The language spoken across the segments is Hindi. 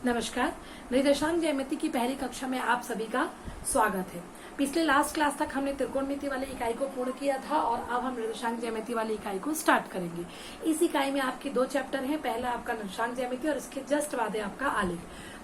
नमस्कार। निर्देशांक ज्यामिति की पहली कक्षा में आप सभी का स्वागत है। पिछले लास्ट क्लास तक हमने त्रिकोणमिति वाली इकाई को पूर्ण किया था और अब हम निर्देशांक ज्यामिति वाली इकाई को स्टार्ट करेंगे। इस इकाई में आपके दो चैप्टर हैं, पहला आपका निर्देशांक ज्यामिति और इसके जस्ट बाद है आपका आलेख।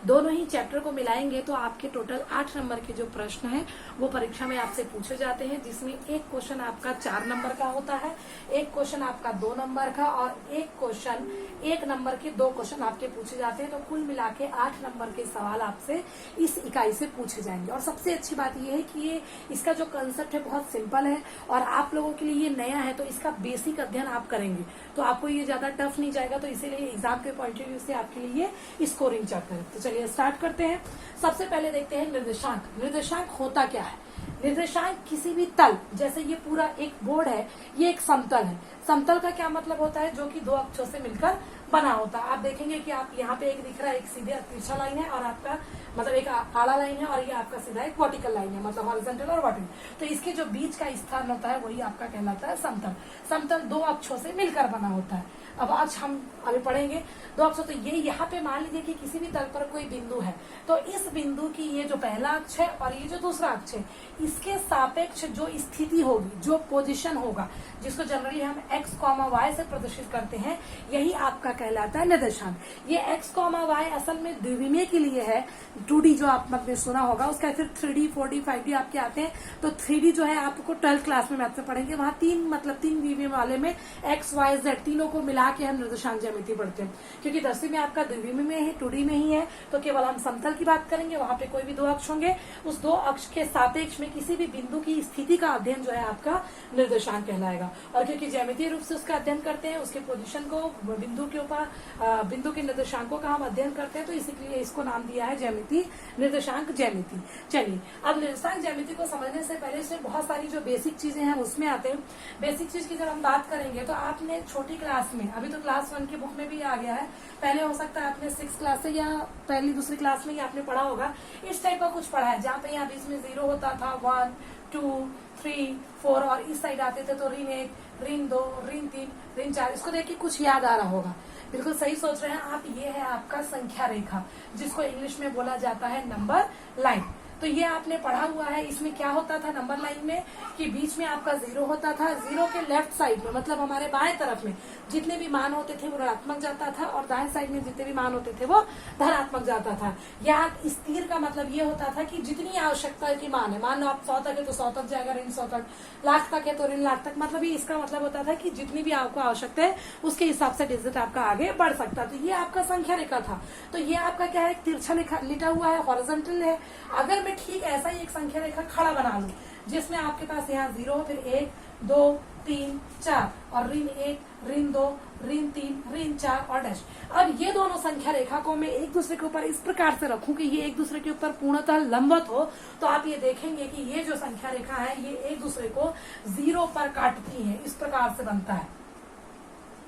दोनों ही चैप्टर को मिलाएंगे तो आपके टोटल 8 नंबर के जो प्रश्न हैं वो परीक्षा में आपसे पूछे जाते हैं, जिसमें एक क्वेश्चन आपका 4 नंबर का होता है, एक क्वेश्चन आपका 2 नंबर का और एक क्वेश्चन 1 नंबर के 2 क्वेश्चन आपके पूछे जाते हैं। तो कुल मिला के 8 नंबर के सवाल आपसे इस इकाई से पूछे जाएंगे। और सबसे अच्छी बात यह है कि ये इसका जो कंसेप्ट है बहुत सिंपल है और आप लोगों के लिए ये नया है, तो इसका बेसिक अध्ययन आप करेंगे तो आपको ये ज्यादा टफ नहीं जाएगा। तो इसीलिए एग्जाम के पॉइंट ऑफ व्यू से आपके लिए स्कोरिंग चैप्टर है। तो चलिए स्टार्ट करते हैं। सबसे पहले देखते हैं निर्देशांक। निर्देशांक होता क्या है? निर्देशांक किसी भी तल, जैसे ये पूरा एक बोर्ड है, ये एक समतल है। समतल का क्या मतलब होता है? जो कि 2 अक्षों से मिलकर बना होता है। आप देखेंगे कि आप यहाँ पे एक दिख रहा है, एक सीधे तिरछा लाइन है और आपका मतलब एक आड़ा लाइन है और ये आपका सीधा एक वर्टिकल लाइन है, मतलब हॉरिजॉन्टल और वर्टिकल। तो इसके जो बीच का स्थान होता है वही आपका कहलाता है समतल। समतल 2 अक्षों से मिलकर बना होता है। अब आज हम अभी पढ़ेंगे 2 अक्षों। तो ये यहाँ पे मान लीजिए कि किसी भी तल पर कोई बिंदु है, तो इस बिंदु की ये जो पहला अक्ष है और ये जो दूसरा अक्ष है, इसके सापेक्ष जो स्थिति होगी, जो पोजीशन होगा, जिसको जनरली हम x, y से प्रदर्शित करते हैं, यही आपका कहलाता है निर्देशांक। ये x, y असल में द्विविमीय के लिए है। 2D जो आपने सुना होगा उसका फिर 3D, 4D, 5D आपके आते हैं। तो 3D जो है आपको 12th क्लास में मैथ से पढ़ेंगे। वहां 3 विमीय वाले में x, y, z तीनों को मिला के हम निर्देशांक ज्यामिति पढ़ते हैं। क्योंकि 10वीं में आपका द्विविमीय में है, 2D में ही है, तो केवल हम समतल की बात करेंगे। वहां पे कोई भी 2 अक्ष होंगे, उस 2 अक्ष के सापेक्ष में किसी भी बिंदु की स्थिति का अध्ययन जो है आपका निर्देशांक कहलाएगा। और क्योंकि ज्यामितीय रूप से उसका अध्ययन करते हैं, उसके पोजीशन को बिंदु के ऊपर बिंदु के निर्देशांकों का हम अध्ययन करते हैं, तो इसीलिए इसको नाम दिया है ज्यामिति, निर्देशांक ज्यामिति। चलिए, अब निर्देशांक ज्यामिति को समझने से पहले इसमें बहुत सारी जो बेसिक चीजें हैं उसमें आते हैं। बेसिक चीज की जब हम बात करेंगे तो आपने छोटी क्लास में, अभी तो क्लास 1 की बुक में भी आ गया है, पहले हो सकता है आपने 6th क्लास से या पहली दूसरी क्लास में ही आपने पढ़ा होगा, इस टाइप का कुछ पढ़ा है, जहाँ पे यहाँ बीच में 0 होता था, 1, 2, 3, 4 और इस साइड आते थे तो ऋण 1, ऋण 2, ऋण 3, ऋण 4। इसको देख के कुछ याद आ रहा होगा। बिल्कुल सही सोच रहे हैं आप। ये है आपका संख्या रेखा, जिसको इंग्लिश में बोला जाता है नंबर लाइन। तो ये आपने पढ़ा हुआ है। इसमें क्या होता था नंबर लाइन में कि बीच में आपका 0 होता था। 0 के लेफ्ट साइड में, मतलब हमारे बाएं तरफ में जितने भी मान होते थे वो ऋणात्मक जाता था और दाएं साइड में जितने भी मान होते थे वो धनात्मक जाता था। यहाँ स्थिर का मतलब ये होता था कि जितनी आवश्यकता की मान है, मान लो आप 100 तक है तो 100 तक जाएगा, ऋण 100 तक, लाख तक है तो ऋण लाख तक। मतलब ये इसका मतलब होता था कि जितनी भी आपको आवश्यकता है उसके हिसाब से डिजिट आपका आगे बढ़ सकता। तो ये आपका संख्या रेखा था। तो ये आपका क्या है, तिरछा लिटा हुआ है, हॉरिजॉन्टल है। अगर मैं ठीक ऐसा ही एक संख्या रेखा खड़ा बना लूं, जिसमें आपके पास यहाँ 0, फिर 1, 2, 3, 4 और ऋण 1, ऋण 2, ऋण 3, ऋण 4 और डैश। अब ये दोनों संख्या रेखा को मैं एक दूसरे के ऊपर इस प्रकार से रखूं कि ये एक दूसरे के ऊपर पूर्णतः लंबवत हो, तो आप ये देखेंगे कि ये जो संख्या रेखा है ये एक दूसरे को 0 पर काटती है। इस प्रकार से बनता है।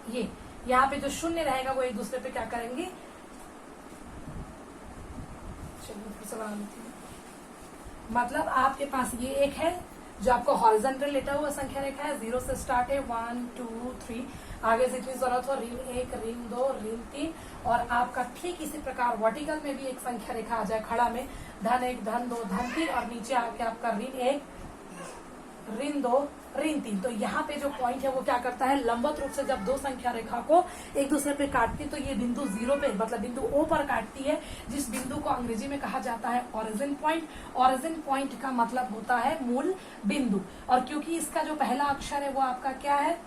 ये यहाँ पे जो शून्य रहेगा वो एक दूसरे पे क्या करेंगे, चलिए फिर से बना लेती हूँ। मतलब आपके पास ये एक है जो आपको हॉरिजॉन्टल लेटा हुआ संख्या रेखा है, 0 से स्टार्ट है, 1, 2, 3, आगे जितनी जरूरत हो, ऋण 1, ऋण 2, ऋण 3। और आपका ठीक इसी प्रकार वर्टिकल में भी एक संख्या रेखा आ जाए खड़ा में, धन 1, धन 2, धन 3 और नीचे आके आपका ऋण 1, ऋण 2, ऋण 3। तो यहाँ पे जो पॉइंट है वो क्या करता है, लंबवत रूप से जब 2 संख्या रेखा को एक दूसरे पे काटती है तो ये बिंदु 0 पे, मतलब बिंदु O पर काटती है, जिस बिंदु को अंग्रेजी में कहा जाता है ओरिजिन पॉइंट। ओरिजिन पॉइंट का मतलब होता है मूल बिंदु। और क्योंकि इसका जो पहला अक्षर है वो आपका क्या है,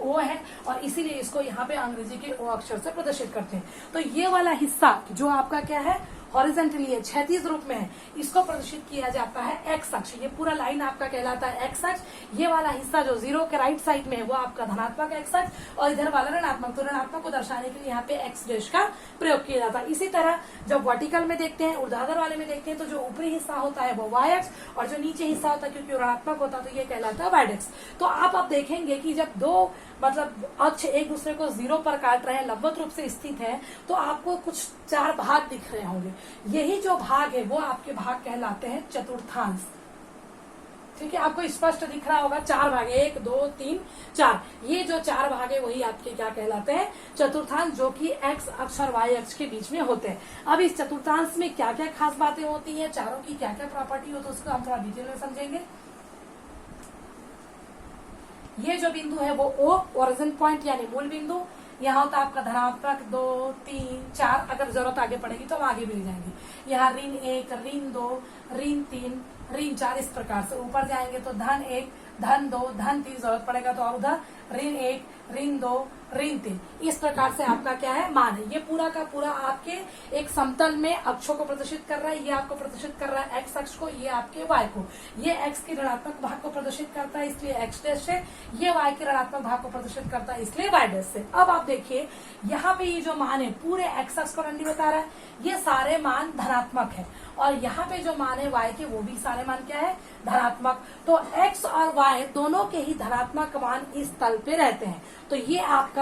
O है, और इसीलिए इसको यहाँ पे अंग्रेजी के O अक्षर से प्रदर्शित करते हैं। तो ये वाला हिस्सा जो आपका क्या है, हॉरिजॉन्टली है, क्षैतिज रूप में है, इसको प्रदर्शित किया जाता है एक्स अक्ष। ये पूरा लाइन आपका कहलाता है एक्स अक्ष। ये वाला हिस्सा जो 0 के राइट साइड में है वो आपका धनात्मक एक्स अक्ष और इधर वाला ऋणात्मक। तो ऋणात्मक को दर्शाने के लिए यहाँ पे एक्स डैश का प्रयोग किया जाता है। इसी तरह जब वर्टिकल में देखते हैं, ऊर्ध्वाधर वाले में देखते हैं, तो जो ऊपरी हिस्सा होता है वो वाई अक्ष और जो नीचे हिस्सा होता है क्योंकि ऋणात्मक होता है तो ये कहलाता है वाई अक्ष। तो आप अब देखेंगे कि जब 2 मतलब अक्ष एक दूसरे को 0 पर काट रहे हैं, लंबवत रूप से स्थित है, तो आपको कुछ 4 भाग दिख रहे होंगे। यही जो भाग है वो आपके भाग कहलाते हैं चतुर्थांश। ठीक है, आपको स्पष्ट दिख रहा होगा 4 भाग, 1 2 3 4, ये जो 4 भाग है वही आपके क्या कहलाते हैं, चतुर्थांश, जो कि एक्स अक्ष और वाई अक्ष के बीच में होते हैं। अब इस चतुर्थांश में क्या क्या खास बातें होती हैं, चारों की क्या क्या प्रॉपर्टी होती है, उसको हम थोड़ा डिटेल में समझेंगे। ये जो बिंदु है वो ओ, ओरिजिन पॉइंट यानी मूल बिंदु, यहाँ होता है आपका धनात्मक 2 3 4, अगर जरूरत आगे पड़ेगी तो हम आगे मिल जाएंगे। यहाँ ऋण 1, ऋण 2, ऋण 3, ऋण 4, इस प्रकार से ऊपर जाएंगे तो धन 1, धन 2, धन 3, जरूरत पड़ेगा तो और उधर ऋण 1, ऋण 2, ऋण 3, इस प्रकार से आपका क्या है, मान है। ये पूरा का पूरा आपके एक समतल में अक्षों को प्रदर्शित कर रहा है। ये आपको प्रदर्शित कर रहा है एक्स अक्ष को, ये आपके वाई को। ये एक्स के ऋणात्मक भाग को प्रदर्शित करता है इसलिए एक्स डैश से, ये वाई के ऋणात्मक भाग को प्रदर्शित करता है इसलिए वाई डैश से। अब आप देखिए यहाँ पे ये जो मान है पूरे एक्स अक्ष को रंडी बता रहा है, ये सारे मान धनात्मक है, और यहाँ पे जो मान है वाई के वो भी सारे मान क्या है, धनात्मक। तो एक्स और वाई दोनों के ही धनात्मक मान इस तल पे रहते हैं। तो ये आपका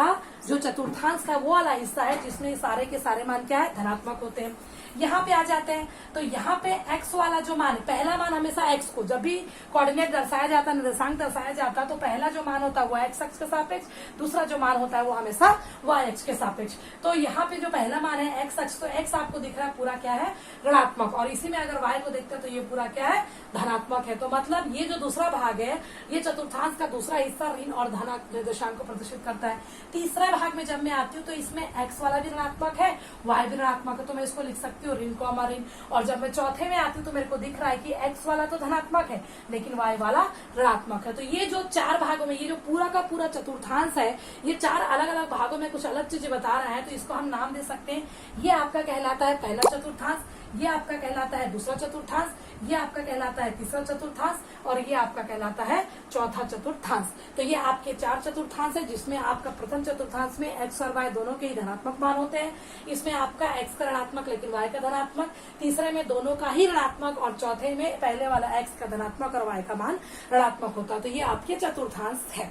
जो चतुर्थांश का वो वाला हिस्सा है जिसमें सारे के सारे मान क्या है, धनात्मक होते हैं। यहाँ पे आ जाते हैं तो यहाँ पे x वाला जो मान, पहला मान हमेशा x को, जब भी कोऑर्डिनेट दर्शाया जाता है, निर्देशांक दर्शाया जाता है, तो पहला जो मान होता है वो x अक्ष के सापेक्ष, दूसरा जो मान होता है वो हमेशा y अक्ष के सापेक्ष। तो यहाँ पे जो पहला मान है x अक्ष, तो x आपको दिख रहा है पूरा क्या है, ऋणात्मक, और इसी में अगर y को देखते हैं तो ये पूरा क्या है, धनात्मक है। तो मतलब ये जो दूसरा भाग है, ये चतुर्थांश का दूसरा हिस्सा ऋण और धन निर्देशांक को प्रदर्शित करता है। तीसरा भाग में जब मैं आती हूँ तो इसमें x वाला भी ऋणात्मक है, y भी ऋणात्मक है, तो मैं इसको लिख सकती हूँ ऋण कॉमा ऋण। और जब मैं चौथे में आती हूँ तो मेरे को दिख रहा है कि x वाला तो धनात्मक है लेकिन y वाला ऋणात्मक है। तो ये जो 4 भागों में, ये जो पूरा का पूरा चतुर्थांश है, ये 4 अलग अलग भागों में कुछ अलग चीजें बता रहा है, तो इसको हम नाम दे सकते हैं। ये आपका कहलाता है पहला चतुर्थांश, ये आपका कहलाता है दूसरा चतुर्थांश, ये आपका कहलाता है तीसरा चतुर्थांश, और ये आपका कहलाता है चौथा चतुर्थांश। तो ये आपके 4 चतुर्थांश है, जिसमें आपका प्रथम चतुर्थांश में एक्स और वाई दोनों के ही धनात्मक मान होते हैं। इसमें आपका एक्स का ऋणात्मक लेकिन वाई का धनात्मक, तीसरे में दोनों का ही ऋणात्मक, और चौथे में पहले वाला एक्स का धनात्मक और वाई का मान ऋणात्मक होता है। तो ये आपके चतुर्थांश है।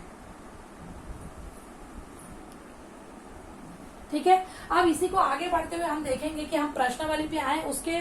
ठीक है, अब इसी को आगे बढ़ते हुए हम देखेंगे कि हम प्रश्नावली पे आए, उसके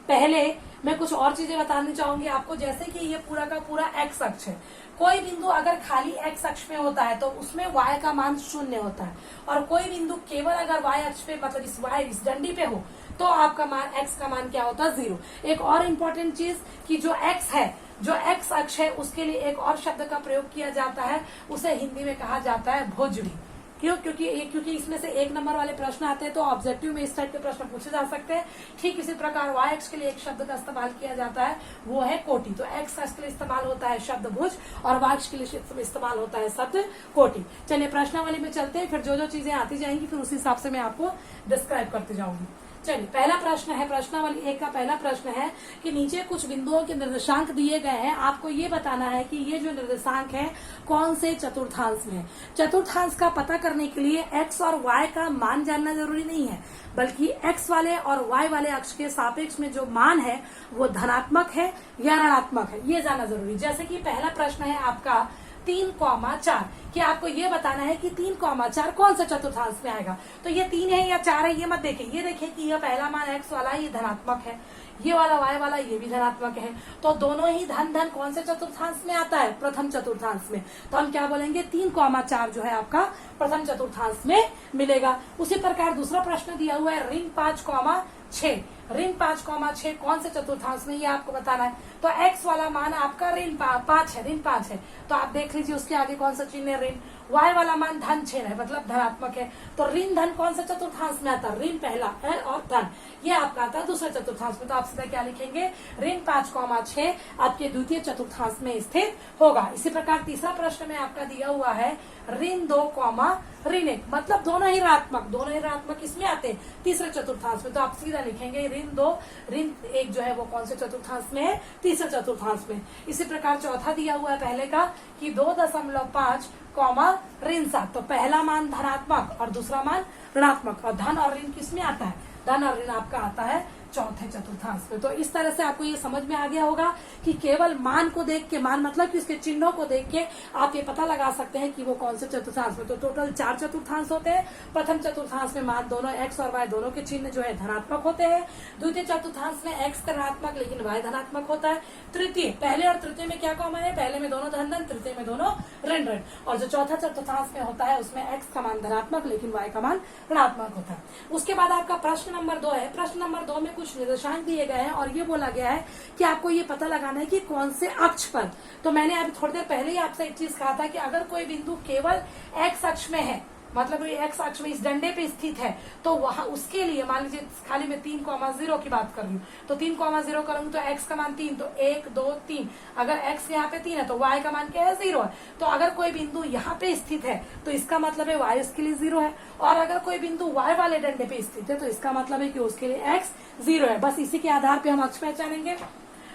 पहले मैं कुछ और चीजें बतानी चाहूंगी आपको। जैसे कि ये पूरा का पूरा एक्स अक्ष है, कोई बिंदु अगर खाली एक्स अक्ष में होता है तो उसमें वाई का मान 0 होता है, और कोई बिंदु केवल अगर वाई अक्ष पे, मतलब इस डंडी पे हो, तो आपका मान एक्स का मान क्या होता है, 0। एक और इम्पोर्टेंट चीज कि जो एक्स है, जो एक्स अक्ष है, उसके लिए एक और शब्द का प्रयोग किया जाता है, उसे हिंदी में कहा जाता है भुजड़ी। क्यों? क्योंकि इसमें से 1 नंबर वाले प्रश्न आते हैं, तो ऑब्जेक्टिव में इस टाइप के प्रश्न पूछे जा सकते हैं। ठीक इसी प्रकार वाई अक्ष के लिए एक शब्द का इस्तेमाल किया जाता है, वो है कोटि। तो एक्स अक्ष के लिए इस्तेमाल होता है शब्द भुज, और वाई अक्ष के लिए इस्तेमाल होता है शब्द कोटि। चलिए प्रश्नावली में चलते हैं, फिर जो जो चीजें आती जाएंगी फिर उसी हिसाब से मैं आपको डिस्क्राइब करते जाऊंगी। चलिए पहला प्रश्न है, प्रश्नावली 1 का पहला प्रश्न है कि नीचे कुछ बिंदुओं के निर्देशांक दिए गए हैं, आपको ये बताना है कि ये जो निर्देशांक है कौन से चतुर्थांश में है। चतुर्थांश का पता करने के लिए एक्स और वाई का मान जानना जरूरी नहीं है, बल्कि एक्स वाले और वाई वाले अक्ष के सापेक्ष में जो मान है वो धनात्मक है या ऋणात्मक है, ये जानना जरूरी। जैसे कि पहला प्रश्न है आपका 3,4, कि आपको ये बताना है कि 3,4 कौन सा चतुर्थांश में आएगा। तो ये 3 है या 4 है ये मत देखें, ये देखें कि यह पहला मान एक्स वाला ये धनात्मक है, ये वाला वाई वाला ये भी धनात्मक है, तो दोनों ही धन धन कौन से चतुर्थांश में आता है, प्रथम चतुर्थांश में। तो हम क्या बोलेंगे, 3,4 जो है आपका प्रथम चतुर्थांश में मिलेगा। उसी प्रकार दूसरा प्रश्न दिया हुआ है ऋण 5,6, ऋण 5,6 कौन से चतुर्थांश में, ये आपको बताना है। तो x वाला मान आपका ऋण 5 है, ऋण 5 है, तो आप देख लीजिए उसके आगे कौन सा चिन्ह है, ऋण। y वाला मान धन 6 है, मतलब धनात्मक है, तो ऋण धन कौन सा चतुर्थांश में आता है, ऋण पहला है, और धन ये आपका आता है दूसरे चतुर्थांश में। तो आप सीधा क्या लिखेंगे, ऋण 5,6 आपके द्वितीय चतुर्थांश में स्थित होगा। इसी प्रकार तीसरा प्रश्न में आपका दिया हुआ है ऋण 2, ऋण 1, मतलब दोनों ही ऋणात्मक इसमें आते हैं तीसरे चतुर्थांश में। तो आप सीधा लिखेंगे ऋण 2, ऋण 1 जो है वो कौन से चतुर्थांश में है, तीसरे चतुर्थांश में। इसी प्रकार चौथा दिया हुआ है पहले का कि 2.5, ऋण 7, तो पहला मान धनात्मक और दूसरा मान ऋणात्मक, और धन और ऋण किसमें आता है, धन और ऋण आपका आता है चौथे चतुर्थांश पे। तो इस तरह से आपको ये समझ में आ गया होगा कि केवल मान को देख के, मान मतलब कि उसके चिन्हों को देख के आप ये पता लगा सकते हैं कि वो कौन से चतुर्थांश में। तो टोटल 4 चतुर्थांश होते हैं। प्रथम चतुर्थांश में मान दोनों एक्स और वाई दोनों के चिन्ह जो है धनात्मक होते हैं। द्वितीय चतुर्थांश में एक्स ऋणात्मक लेकिन वाई धनात्मक होता है। तृतीय, पहले और तृतीय में क्या कॉमन है? पहले में दोनों धन धन, तृतीय में दोनों ऋण ऋण। और जो चौथा चतुर्थांश में होता है उसमें एक्स का मान धनात्मक लेकिन वाई का मान ऋणात्मक होता है। उसके बाद आपका प्रश्न नंबर 2 है। प्रश्न नंबर 2 में कुछ निर्देशांक दिए गए हैं और ये बोला गया है कि आपको ये पता लगाना है कि कौन से अक्ष पर। तो मैंने अभी थोड़ी देर पहले ही आपसे एक चीज कहा था कि अगर कोई बिंदु केवल एक्स अक्ष में है, मतलब ये एक्स अक्ष में इस डंडे पे स्थित है, तो वहां उसके लिए मान लीजिए खाली मैं 3,0 की बात कर रही हूँ, तो 3,0 करूंगी तो एक्स का मान 3, तो 1 2 3। अगर एक्स यहाँ पे 3 है तो वाई का मान क्या है? 0 है। तो अगर कोई बिंदु यहाँ पे स्थित है तो इसका मतलब है वाई उसके लिए 0 है, और अगर कोई बिंदु वाई वाले डंडे पे स्थित है तो इसका मतलब है कि उसके लिए एक्स 0 है। बस इसी के आधार पे हम अक्ष पहचानेंगे।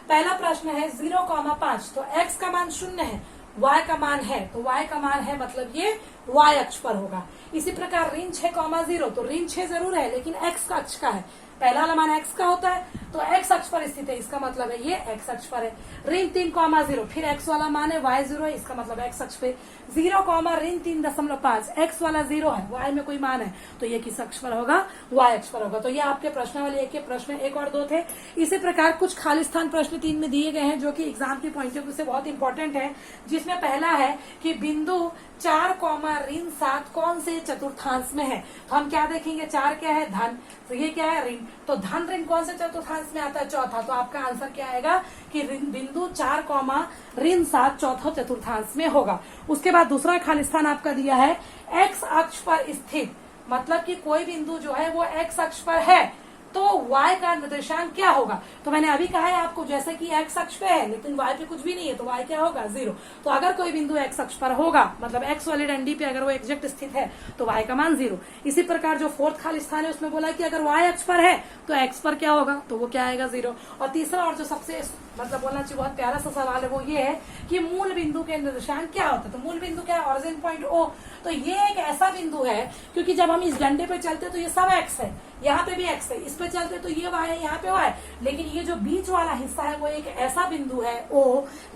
पहला प्रश्न है 0,5, तो एक्स का मान 0 है, y का मान है, तो y का मान है मतलब ये y अक्ष पर होगा। इसी प्रकार ऋण 6,0, तो ऋण 6 जरूर है लेकिन x का अक्ष का है। पहला वाला मान x का होता है तो x अक्ष पर स्थित है, इसका मतलब है ये x अक्ष पर है। ऋण 3,0, फिर x वाला मान है, y 0 है, इसका मतलब x अक्ष पे। 0, ऋण 3.5, x वाला 0 है, y में कोई मान है, तो ये किस अक्ष पर होगा? y अक्ष पर होगा। तो ये आपके प्रश्नावली एक के प्रश्न 1 और 2 थे। इसी प्रकार कुछ खाली स्थान प्रश्न 3 में दिए गए हैं जो कि एग्जाम के पॉइंट ऑफ व्यू से बहुत इंपॉर्टेंट है, जिसमें पहला है कि बिंदु 4, ऋण 7 कौन से चतुर्थांश में है। तो हम क्या देखेंगे? 4 क्या है? धन, तो ये क्या है? ऋण। तो धन ऋण कौन से चतुर्थांश में आता है? चौथा। तो आपका आंसर क्या आएगा कि बिंदु 4, ऋण 7 चौथा चतुर्थांश में होगा। उसके बाद दूसरा खाली स्थान आपका दिया है एक्स अक्ष पर स्थित, मतलब कि कोई बिंदु जो है वो एक्स अक्ष पर है तो y का निर्देशांक क्या होगा। तो मैंने अभी कहा है आपको, जैसे कि x अक्ष पे है लेकिन y पे कुछ भी नहीं है तो y क्या होगा? 0। तो अगर कोई बिंदु x अक्ष पर होगा, मतलब x वाली डंडी पे अगर वो एग्जैक्ट स्थित है तो y का मान 0। इसी प्रकार जो फोर्थ खाली स्थान है उसमें बोला कि अगर y अक्ष पर है तो x पर क्या होगा? तो वो क्या आएगा? 0। और तीसरा और जो सबसे मतलब बोलना चाहिए बहुत प्यारा सा सवाल है वो ये है कि मूल बिंदु के निर्देशांक क्या होता है। तो मूल बिंदु क्या है? Origin point O। तो ये एक ऐसा बिंदु है क्योंकि जब हम इस डंडे पे चलते तो ये सब x है, यहाँ पे भी x है, इस पे चलते तो ये y है, यहाँ पे y है, लेकिन ये जो बीच वाला हिस्सा है वो एक ऐसा बिंदु है O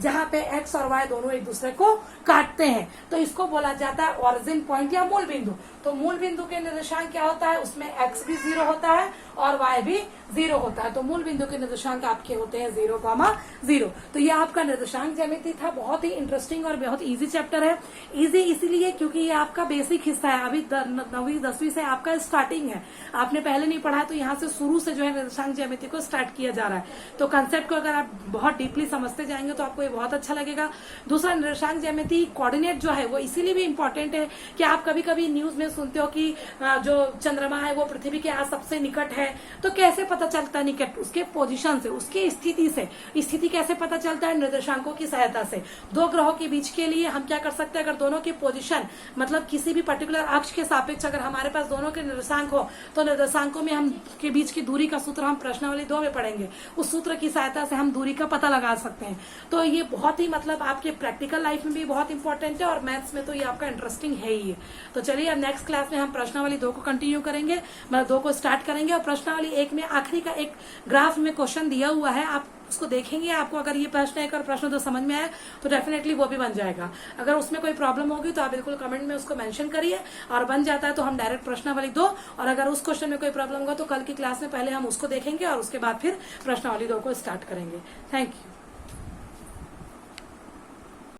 जहाँ पे x और y दोनों एक दूसरे को काटते हैं, तो इसको बोला जाता है ऑरिजिन पॉइंट या मूल बिंदु। तो मूल बिंदु के निर्देशांक क्या होता है? उसमें x भी 0 होता है और y भी 0 होता है। तो मूल बिंदु के निर्देशांक आपके होते हैं 0,0। तो ये आपका निर्देशांक ज्यामिति था। बहुत ही इंटरेस्टिंग और बहुत इजी चैप्टर है। इजी इसीलिए क्योंकि ये आपका बेसिक हिस्सा है, अभी 9वीं 10वीं से आपका स्टार्टिंग है, आपने पहले नहीं पढ़ा तो यहाँ से शुरू से जो है निर्देशांक ज्यामिति को स्टार्ट किया जा रहा है। तो कंसेप्ट को अगर आप बहुत डीपली समझते जाएंगे तो आपको ये बहुत अच्छा लगेगा। दूसरा, निर्देशांक ज्यामिति कोऑर्डिनेट जो है वो इसीलिए भी इम्पोर्टेंट है कि आप कभी कभी न्यूज में सुनते हो कि जो चंद्रमा है वो पृथ्वी के आज सबसे निकट है, तो कैसे पता चलता है निकट? उसके पोजीशन से, उसकी स्थिति से। स्थिति कैसे पता चलता है? निर्देशांकों की सहायता से। दो ग्रहों के बीच के लिए हम क्या कर सकते हैं? अगर दोनों की पोजीशन मतलब किसी भी पर्टिकुलर अक्ष के सापेक्ष अगर हमारे पास दोनों के निर्देशांक हो तो निर्देशांकों में हम के बीच की दूरी का सूत्र हम प्रश्नावली 2 में पढ़ेंगे, उस सूत्र की सहायता से हम दूरी का पता लगा सकते हैं। तो ये बहुत ही मतलब आपके प्रैक्टिकल लाइफ में भी बहुत इंपॉर्टेंट है और मैथ्स में तो ये आपका इंटरेस्टिंग है ही है। तो चलिए अब नेक्स्ट क्लास में हम प्रश्नावली 2 को कंटिन्यू करेंगे, मतलब 2 को स्टार्ट करेंगे। और प्रश्नावली 1 में आखिरी का एक ग्राफ में क्वेश्चन दिया हुआ है, आप उसको देखेंगे। आपको अगर ये प्रश्न 1 और प्रश्न 2 समझ में आए तो डेफिनेटली वो भी बन जाएगा। अगर उसमें कोई प्रॉब्लम होगी तो आप बिल्कुल कमेंट में उसको मेंशन करिए, और बन जाता है तो हम डायरेक्ट प्रश्नावली 2, और अगर उस क्वेश्चन में कोई प्रॉब्लम होगा तो कल की क्लास में पहले हम उसको देखेंगे और उसके बाद फिर प्रश्नावली 2 को स्टार्ट करेंगे। Thank you.